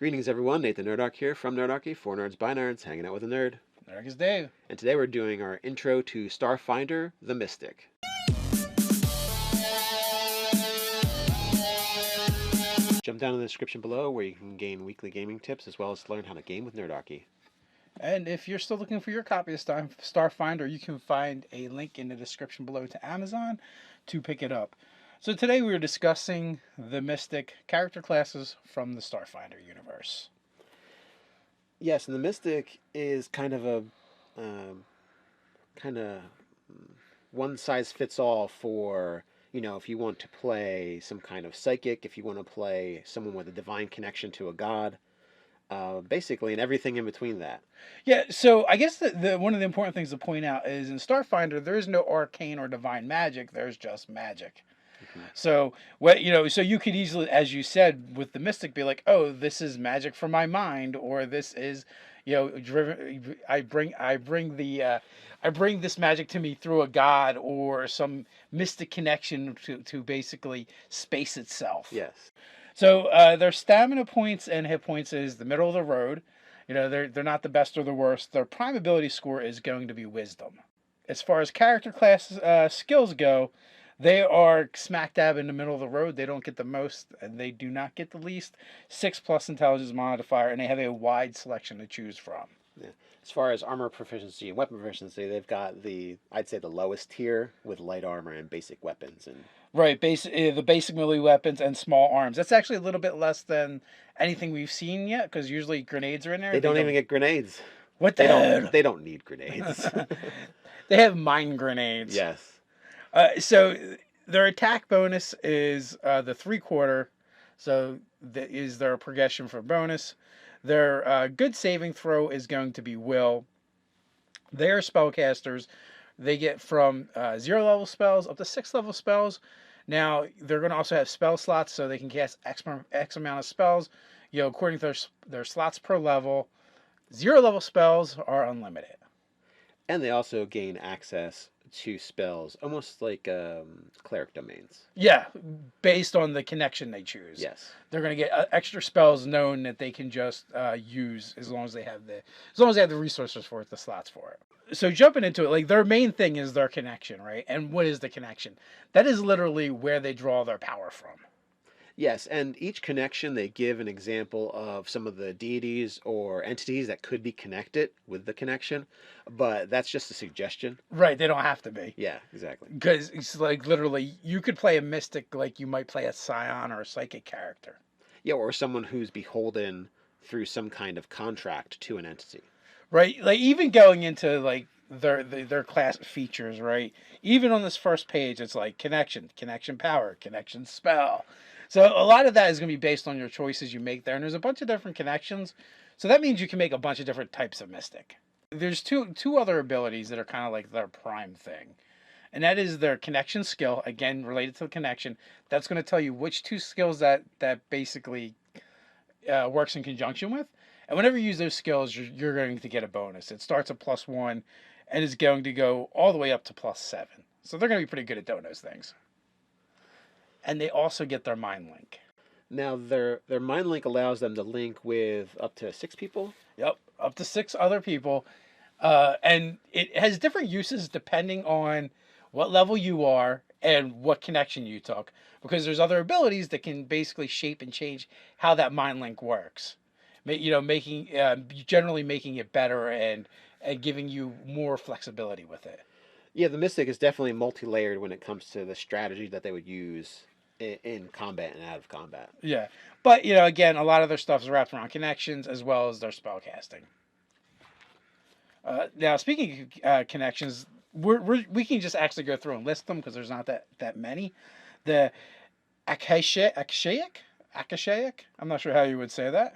Greetings, everyone. Nathan Nerdarchy here from Nerdarchy, for nerds by nerds, hanging out with a nerd. Nerdarchy is Dave. And today we're doing our intro to Starfinder, the Mystic. Jump down in the description below where you can gain weekly gaming tips as well as learn how to game with Nerdarchy. And if you're still looking for your copy of Starfinder, you can find a link in the description below to Amazon to pick it up. So today we are discussing the Mystic character classes from the Starfinder universe. Yes, and the Mystic is kind of a one-size-fits-all for, if you want to play some kind of psychic, if you want to play someone with a divine connection to a god, basically, and everything in between that. Yeah, so I guess the one of the important things to point out is in Starfinder, there is no arcane or divine magic. There's just magic. Mm-hmm. So so you could easily, as you said, with the Mystic, be like, oh, this is magic from my mind, or this is, driven. I bring this magic to me through a god or some mystic connection to basically space itself. Yes. So their stamina points and hit points is the middle of the road. They're not the best or the worst. Their prime ability score is going to be wisdom. As far as character class skills go, they are smack dab in the middle of the road. They don't get the most, and they do not get the least. 6+ intelligence modifier, and they have a wide selection to choose from. Yeah. As far as armor proficiency and weapon proficiency, they've got I'd say the lowest tier with light armor and basic weapons. Right, the basic melee weapons and small arms. That's actually a little bit less than anything we've seen yet, because usually grenades are in there. They don't even get grenades. What they the They don't need grenades. They have mine grenades. Yes. So their attack bonus is the 3/4. So that is their progression for bonus. Their good saving throw is going to be will. They are spellcasters. They get from 0 level spells up to 6 level spells. Now, they're going to also have spell slots, so they can cast X amount of spells, according to their slots per level. 0 level spells are unlimited. And they also gain access to spells, almost like cleric domains. Yeah, based on the connection they choose. Yes. They're going to get extra spells known that they can just use as long as they have the resources for it, the slots for it. So jumping into it, like their main thing is their connection, right? And what is the connection? That is literally where they draw their power from. Yes, and each connection they give an example of some of the deities or entities that could be connected with the connection, but that's just a suggestion. Right, they don't have to be. Yeah, exactly. Because it's like literally you could play a mystic like you might play a scion or a psychic character. Yeah, or someone who's beholden through some kind of contract to an entity. Right, like even going into like their class features, right? Even on this first page, it's like connection power, connection spell. So a lot of that is going to be based on your choices you make there, and there's a bunch of different connections. So that means you can make a bunch of different types of mystic. There's two other abilities that are kind of like their prime thing, and that is their connection skill, again related to the connection. That's going to tell you which 2 skills that basically works in conjunction with. And whenever you use those skills, you're going to get a bonus. It starts at +1 and is going to go all the way up to +7. So they're going to be pretty good at doing those things. And they also get their mind link. Now, their mind link allows them to link with up to 6 people? Yep, up to 6 other people. And it has different uses depending on what level you are and what connection you took. Because there's other abilities that can basically shape and change how that mind link works. Generally making it better and giving you more flexibility with it. Yeah, the Mystic is definitely multi-layered when it comes to the strategy that they would use in combat and out of combat. Yeah, but again, a lot of their stuff is wrapped around connections as well as their spell casting. Now, speaking of connections, we can just actually go through and list them because there's not that many. The Akashic. I'm not sure how you would say that.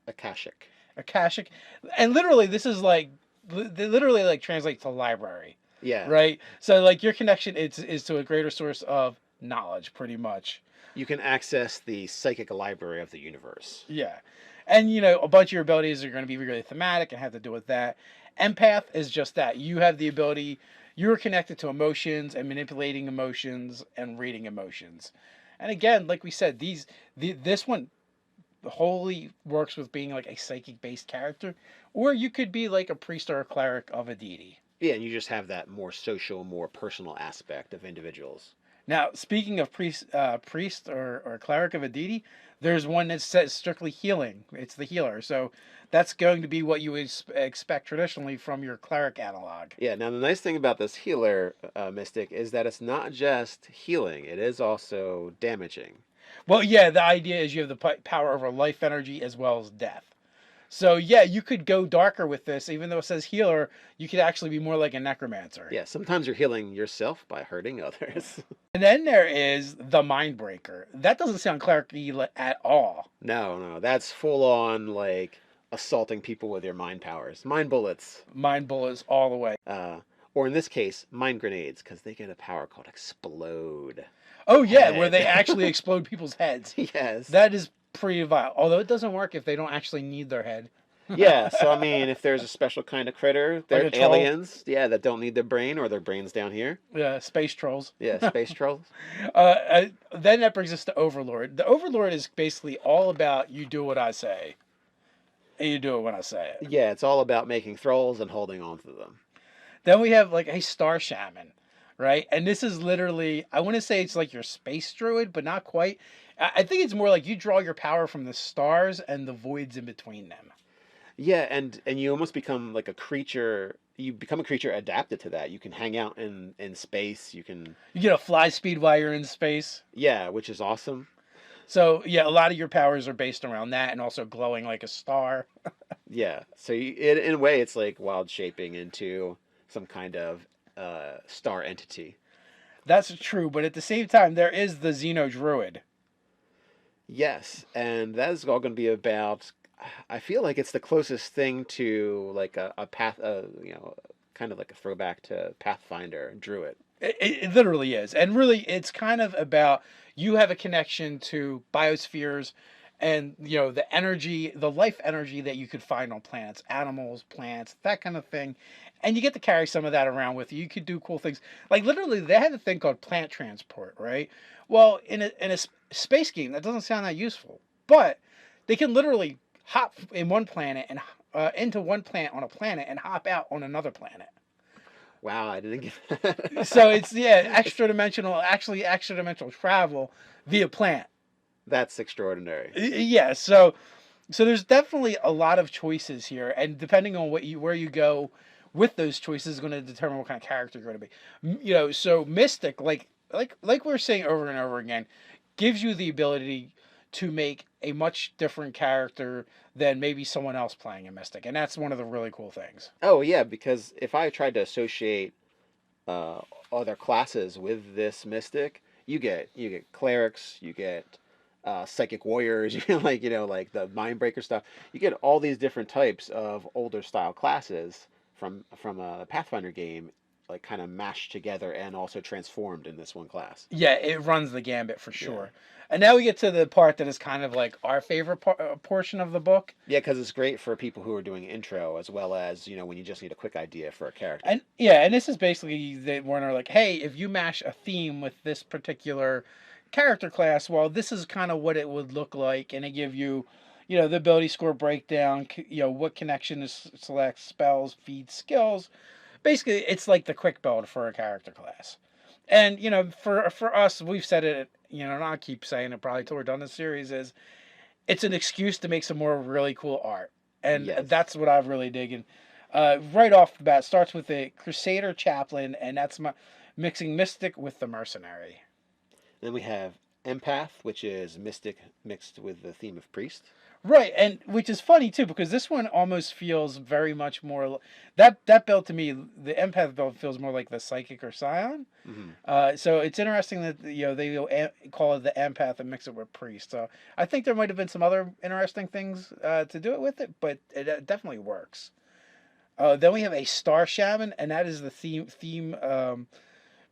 Akashic, and literally this is like literally like translate to library. Yeah. Right. So like your connection is to a greater source of knowledge, pretty much. You can access the psychic library of the universe. Yeah, and a bunch of your abilities are going to be really thematic and have to do with that. Empath is just that. You have the ability. You're connected to emotions and manipulating emotions and reading emotions. And again, like we said, this one wholly works with being like a psychic based character, or you could be like a priest or a cleric of a deity. Yeah, and you just have that more social, more personal aspect of individuals. Now, speaking of priest or cleric of a deity, there's one that says strictly healing. It's the healer. So that's going to be what you would expect traditionally from your cleric analog. Yeah, now the nice thing about this healer mystic is that it's not just healing, it is also damaging. Well, yeah, the idea is you have the power over life energy as well as death. So yeah, you could go darker with this. Even though it says healer, you could actually be more like a necromancer. Yeah, sometimes you're healing yourself by hurting others. And then there is the mind breaker. That doesn't sound clericy at all. No, no, that's full on like assaulting people with your mind powers. Mind bullets. Mind bullets all the way. Or in this case, mind grenades, because they get a power called explode. Oh yeah, where they actually explode people's heads. Yes. That is pretty vile. Although it doesn't work if they don't actually need their head. Yeah, so I mean, if there's a special kind of critter, they're Like a troll? aliens, yeah, that don't need their brain or their brains down here. Yeah, space trolls. Yeah, space trolls. Then that brings us to Overlord. The Overlord is basically all about you do what I say, and you do it when I say it. Yeah, it's all about making thralls and holding on to them. Then we have like a Star Shaman, right? And this is literally, I want to say it's like your space druid, but not quite. I think it's more like you draw your power from the stars and the voids in between them. Yeah, and you almost become like a creature. You become a creature adapted to that. You can hang out in space. You can, You get a fly speed while you're in space. yeah, which is awesome. So yeah, a lot of your powers are based around that, and also glowing like a star. Yeah, so in a way, it's like wild shaping into some kind of star entity. That's true, but at the same time, there is the Xeno Druid. Yes, and that is all going to be about. I feel like it's the closest thing to like a path, kind of like a throwback to Pathfinder Druid. It literally is, and really, it's kind of about you have a connection to biospheres, and the energy, the life energy that you could find on planets, animals, plants, that kind of thing, and you get to carry some of that around with you. You could do cool things, like literally, they had a thing called plant transport, right? Well, in a space game, that doesn't sound that useful, but they can literally hop in one planet and into one plant on a planet and hop out on another planet. Wow, I didn't get that. So it's extra dimensional travel via plant. That's extraordinary. Yeah, so there's definitely a lot of choices here, and depending on where you go with those choices is going to determine what kind of character you're going to be. So Mystic, like we're saying over and over again, gives you the ability to make a much different character than maybe someone else playing a Mystic, and that's one of the really cool things. Oh yeah, because if I tried to associate other classes with this mystic, you get clerics, you get psychic warriors, you get like the mind breaker stuff. You get all these different types of older style classes from a Pathfinder game, like kind of mashed together and also transformed in this one class. Yeah, it runs the gambit for sure. Yeah. And now we get to the part that is kind of like our favorite portion of the book. Yeah, because it's great for people who are doing intro as well as, when you just need a quick idea for a character. And yeah, and this is basically when they're like, hey, if you mash a theme with this particular character class, well, this is kind of what it would look like. And they give you, the ability score breakdown, what connection to select, spells, feed, skills. Basically, it's like the quick build for a character class. And, for us, we've said it, and I'll keep saying it probably till we're done this series, is it's an excuse to make some more really cool art. And yes, that's what I've really digging. Right off the bat, starts with a Crusader Chaplain, and that's mixing Mystic with the Mercenary. Then we have Empath, which is Mystic mixed with the theme of Priest. Right, and which is funny too, because this one almost feels very much more that build to me, the Empath build feels more like the Psychic or Psion. Mm-hmm. So it's interesting that they call it the Empath and mix it with Priest. So I think there might have been some other interesting things to do it with it, but it definitely works. Then we have a Star Shaman, and that is the theme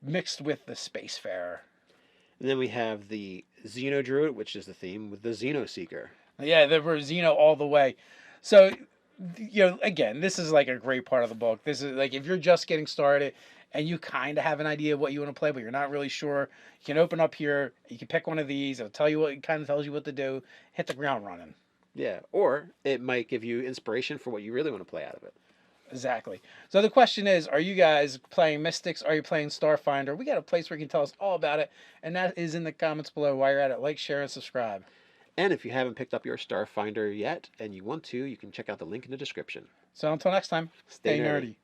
mixed with the Spacefarer. And then we have the Xeno Druid, which is the theme with the Xeno Seeker. Yeah, they were Xeno all the way. So, again, this is like a great part of the book. This is like if you're just getting started and you kind of have an idea of what you want to play, but you're not really sure, you can open up here. You can pick one of these. It'll tell you it kind of tells you what to do. Hit the ground running. Yeah, or it might give you inspiration for what you really want to play out of it. Exactly. So the question is, are you guys playing Mystics? Are you playing Starfinder? We got a place where you can tell us all about it, and that is in the comments below. While you're at it, like, share, and subscribe. And if you haven't picked up your Starfinder yet and you want to, you can check out the link in the description. So until next time, Stay stay nerdy. nerdy.